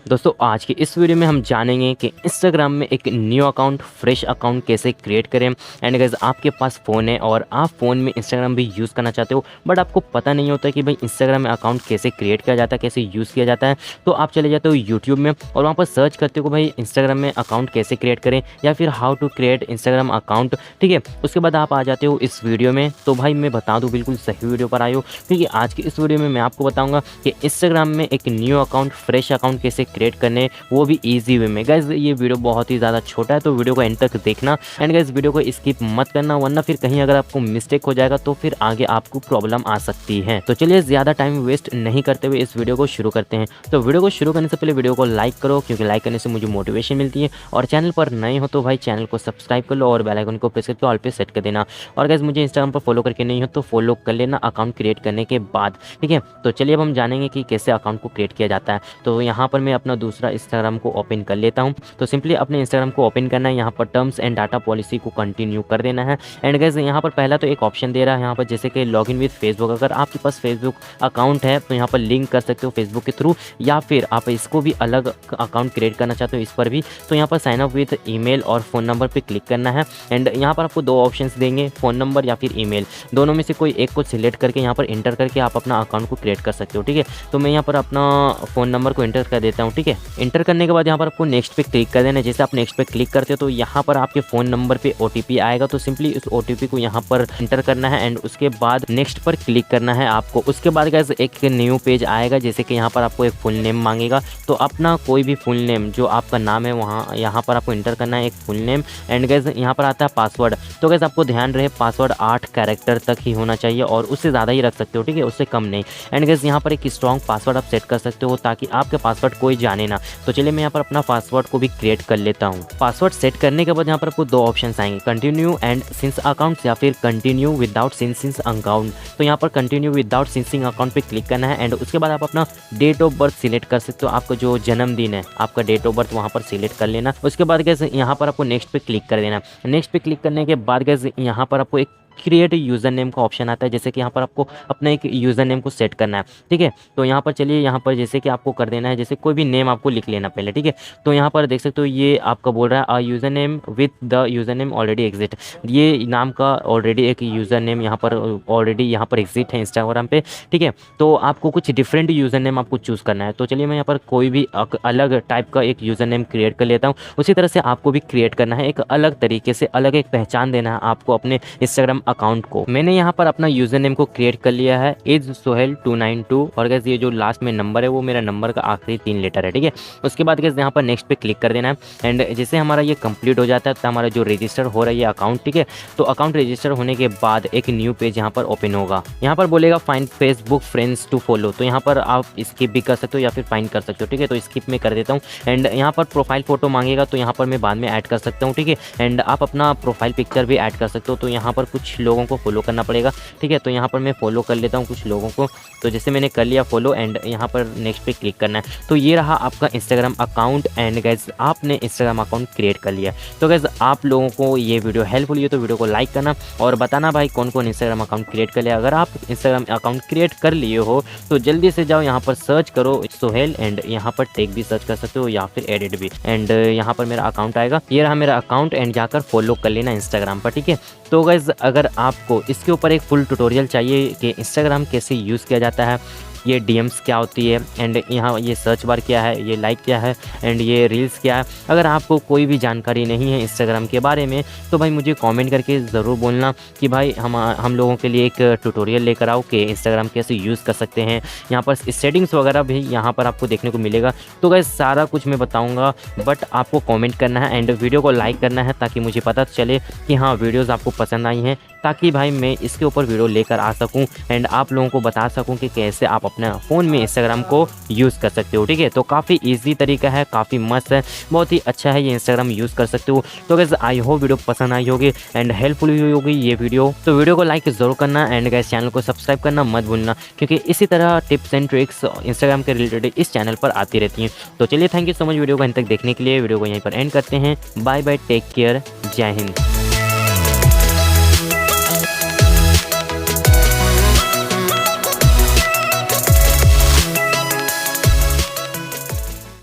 दोस्तों आज की इस वीडियो में हम जानेंगे कि इंस्टाग्राम में एक न्यू अकाउंट फ्रेश अकाउंट कैसे क्रिएट करें। एंड गाइस आपके पास फ़ोन है और आप फ़ोन में इंस्टाग्राम भी यूज़ करना चाहते हो बट आपको पता नहीं होता कि भाई इंस्टाग्राम में अकाउंट कैसे क्रिएट किया जाता है, कैसे यूज़ किया जाता है। तो आप चले जाते हो यूट्यूब में और वहाँ पर सर्च करते हो भाई इंस्टाग्राम में अकाउंट कैसे क्रिएट करें या फिर how to create Instagram account. ठीक है, उसके बाद आप आ जाते हो इस वीडियो में। तो भाई मैं बता दूँ बिल्कुल सही वीडियो पर आए हो, क्योंकि आज की इस वीडियो में मैं आपको बताऊँगा कि इंस्टाग्राम में एक न्यू अकाउंट फ्रेश अकाउंट कैसे क्रिएट करने, वो भी ईजी वे में। गाइज ये वीडियो बहुत ही ज़्यादा छोटा है तो वीडियो को एंड तक देखना। एंड गाइज वीडियो को स्किप मत करना, वरना फिर कहीं अगर आपको मिस्टेक हो जाएगा तो फिर आगे आपको प्रॉब्लम आ सकती है। तो चलिए ज़्यादा टाइम वेस्ट नहीं करते हुए इस वीडियो को शुरू करते हैं। तो वीडियो को शुरू करने से पहले वीडियो को लाइक करो, क्योंकि लाइक करने से मुझे मोटिवेशन मिलती है। और चैनल पर नए हो तो भाई चैनल को सब्सक्राइब कर लो और बेल आइकन को प्रेस करके ऑल पे सेट कर देना। और गाइज मुझे इंस्टाग्राम पर फॉलो करके नहीं हो तो फॉलो कर लेना अकाउंट क्रिएट करने के बाद। ठीक है, तो चलिए अब हम जानेंगे कि कैसे अकाउंट को क्रिएट किया जाता है। तो यहाँ पर मैं अपना दूसरा इंस्टाग्राम को ओपन कर लेता हूँ। तो सिंपली अपने इंस्टाग्राम को ओपन करना है, यहाँ पर टर्म्स एंड डाटा पॉलिसी को कंटिन्यू कर देना है। एंड गाइस यहाँ पर पहला तो एक ऑप्शन दे रहा है यहाँ पर, जैसे कि लॉगिन विद फेसबुक। अगर आपके पास फेसबुक अकाउंट है तो यहाँ पर लिंक कर सकते हो फेसबुक के थ्रू, या फिर आप इसको भी अलग अकाउंट क्रिएट करना चाहते हो इस पर भी, तो यहाँ पर साइन अप विद ईमेल और फ़ोन नंबर पर क्लिक करना है। एंड यहाँ पर आपको दो ऑप्शन देंगे, फ़ोन नंबर या फिर ईमेल, दोनों में से कोई एक को सिलेक्ट करके यहाँ पर इंटर करके आप अपना अकाउंट को क्रिएट कर सकते हो। ठीक है, तो मैं यहाँ पर अपना फ़ोन नंबर को इंटर कर देता हूँ। ठीक है, इंटर करने के बाद यहाँ पर आपको नेक्स्ट पे क्लिक कर देना है। जैसे आप नेक्स्ट पे क्लिक करते हो तो यहाँ पर आपके फ़ोन नंबर पे OTP आएगा, तो सिंपली उस OTP को यहाँ पर इंटर करना है एंड उसके बाद नेक्स्ट पर क्लिक करना है आपको। उसके बाद गाइस एक न्यू पेज आएगा, जैसे कि यहाँ पर आपको एक फुल नेम मांगेगा, तो अपना कोई भी फुल नेम जो आपका नाम है वहाँ यहाँ पर आपको इंटर करना है एक फुल नेम। एंड गाइस यहाँ पर आता है पासवर्ड। तो गाइस आपको ध्यान रहे पासवर्ड 8 कैरेक्टर तक ही होना चाहिए और उससे ज़्यादा ही रख सकते हो। ठीक है, उससे कम नहीं। एंड गाइस यहाँ पर एक स्ट्रॉन्ग पासवर्ड आप सेट कर सकते हो ताकि आपके पासवर्ड कोई जाने ना। तो चलिए मैं यहाँ पर अपना पासवर्ड को भी क्रिएट कर लेता हूँ। पासवर्ड सेट करने के बाद यहाँ पर आपको दो ऑप्शंस आएंगे, कंटिन्यू एंड सिंस अकाउंट या फिर कंटिन्यू विदाउट सिंस अकाउंट। तो यहाँ पर कंटिन्यू विदाउट सिंसिंग अकाउंट पे क्लिक करना है एंड उसके बाद आप अपना डेट ऑफ बर्थ सिलेक्ट कर सकते हो। आपका जो जन्मदिन है आपका डेट ऑफ बर्थ वहाँ पर सिलेक्ट कर लेना। उसके बाद गैस यहाँ पर आपको नेक्स्ट पे क्लिक कर देना। नेक्स्ट पे क्लिक करने के बाद गैस यहाँ पर आपको एक क्रिएट यूज़र नेम का ऑप्शन आता है, जैसे कि यहाँ पर आपको अपना एक यूज़र नेम को सेट करना है। ठीक है, तो यहाँ पर चलिए यहाँ पर जैसे कि आपको कर देना है, जैसे कोई भी नेम आपको लिख लेना पहले। ठीक है, तो यहाँ पर देख सकते हो ये आपका बोल रहा है user name with the user name already exit. ये नाम का ऑलरेडी एक यूज़र नेम यहाँ पर ऑलरेडी यहाँ पर एग्जिट है इंस्टाग्राम पे। ठीक है, तो आपको कुछ डिफरेंट यूज़र नेम आपको चूज़ करना है। तो चलिए मैं यहाँ पर कोई भी अलग टाइप का एक यूज़र नेम क्रिएट कर लेता हूँ। उसी तरह से आपको भी क्रिएट करना है, एक अलग तरीके से अलग एक पहचान देना है आपको अपने इंस्टाग्राम अकाउंट को। मैंने यहाँ पर अपना यूजर नेम को क्रिएट कर लिया है इज सोहेल 292 और गैस ये जो लास्ट में नंबर है वो मेरा नंबर का आखिरी 3 लेटर है। ठीक है, उसके बाद गैस यहाँ पर नेक्स्ट पे क्लिक कर देना है एंड जैसे हमारा ये कंप्लीट हो जाता है तो हमारा जो रजिस्टर हो रहा है ये अकाउंट। ठीक है, तो अकाउंट रजिस्टर होने के बाद एक न्यू पेज यहाँ पर ओपन होगा। यहाँ पर बोलेगा find Facebook friends to follow, तो यहाँ पर आप स्किप भी कर सकते हो या फिर फाइंड कर सकते हो। ठीक है, तो स्किप में कर देता हूँ। एंड यहाँ पर प्रोफाइल फोटो मांगेगा तो यहाँ पर मैं बाद में ऐड कर सकता हूँ। ठीक है, एंड आप अपना प्रोफाइल पिक्चर भी ऐड कर सकते हो। तो यहाँ पर कुछ लोगों को फॉलो करना पड़ेगा। ठीक है, तो यहाँ पर मैं फॉलो कर लेता हूँ कुछ लोगों को। तो जैसे मैंने कर लिया फॉलो एंड यहाँ पर नेक्स्ट पे क्लिक करना है। तो ये रहा आपका इंस्टाग्राम अकाउंट एंड गाइस आपने इंस्टाग्राम अकाउंट क्रिएट कर लिया। तो गाइस आप लोगों को ये वीडियो हेल्पफुल हुई तो वीडियो को लाइक करना और बताना भाई कौन कौन इंस्टाग्राम अकाउंट क्रिएट कर लिया। अगर आप इंस्टाग्राम अकाउंट क्रिएट कर लिए हो तो जल्दी से जाओ यहाँ पर सर्च करो सोहेल एंड यहाँ पर टेक भी सर्च कर सकते हो या फिर एडिट भी। एंड यहाँ पर मेरा अकाउंट आएगा, ये रहा मेरा अकाउंट एंड जाकर फॉलो कर लेना इंस्टाग्राम पर। ठीक है, तो गाइस अगर आपको इसके ऊपर एक फुल ट्यूटोरियल चाहिए कि इंस्टाग्राम कैसे यूज़ किया जाता है, ये DMs क्या होती है एंड यहाँ ये सर्च बार क्या है, ये लाइक क्या है एंड ये रील्स क्या है, अगर आपको कोई भी जानकारी नहीं है इंस्टाग्राम के बारे में तो भाई मुझे कमेंट करके ज़रूर बोलना कि भाई हम लोगों के लिए एक ट्यूटोरियल लेकर आओ कि इंस्टाग्राम कैसे यूज़ कर सकते हैं। यहाँ पर सेटिंग्स वगैरह भी यहाँ पर आपको देखने को मिलेगा। तो गाइस सारा कुछ मैं बताऊँगा, बट आपको कॉमेंट करना है एंड वीडियो को लाइक करना है ताकि मुझे पता चले कि हाँ वीडियोज़ आपको पसंद आई हैं, ताकि भाई मैं इसके ऊपर वीडियो लेकर आ सकूं एंड आप लोगों को बता सकूं कि कैसे आप अपने फ़ोन में इंस्टाग्राम को यूज़ कर सकते हो। ठीक है, तो काफ़ी इजी तरीका है, काफ़ी मस्त है, बहुत ही अच्छा है, ये इंस्टाग्राम यूज़ कर सकते हो। तो गाइस आई होप वीडियो पसंद आई होगी एंड हेल्पफुल हुई होगी ये वीडियो। तो वीडियो को लाइक ज़रूर करना एंड गाइस चैनल को सब्सक्राइब करना मत भूलना, क्योंकि इसी तरह टिप्स एंड ट्रिक्स इंस्टाग्राम के रिलेटेड इस चैनल पर आती रहती हैं। तो चलिए thank you so much video को अंत तक देखने के लिए। वीडियो को यहीं पर एंड करते हैं। बाय बाय, टेक केयर, जय हिंद।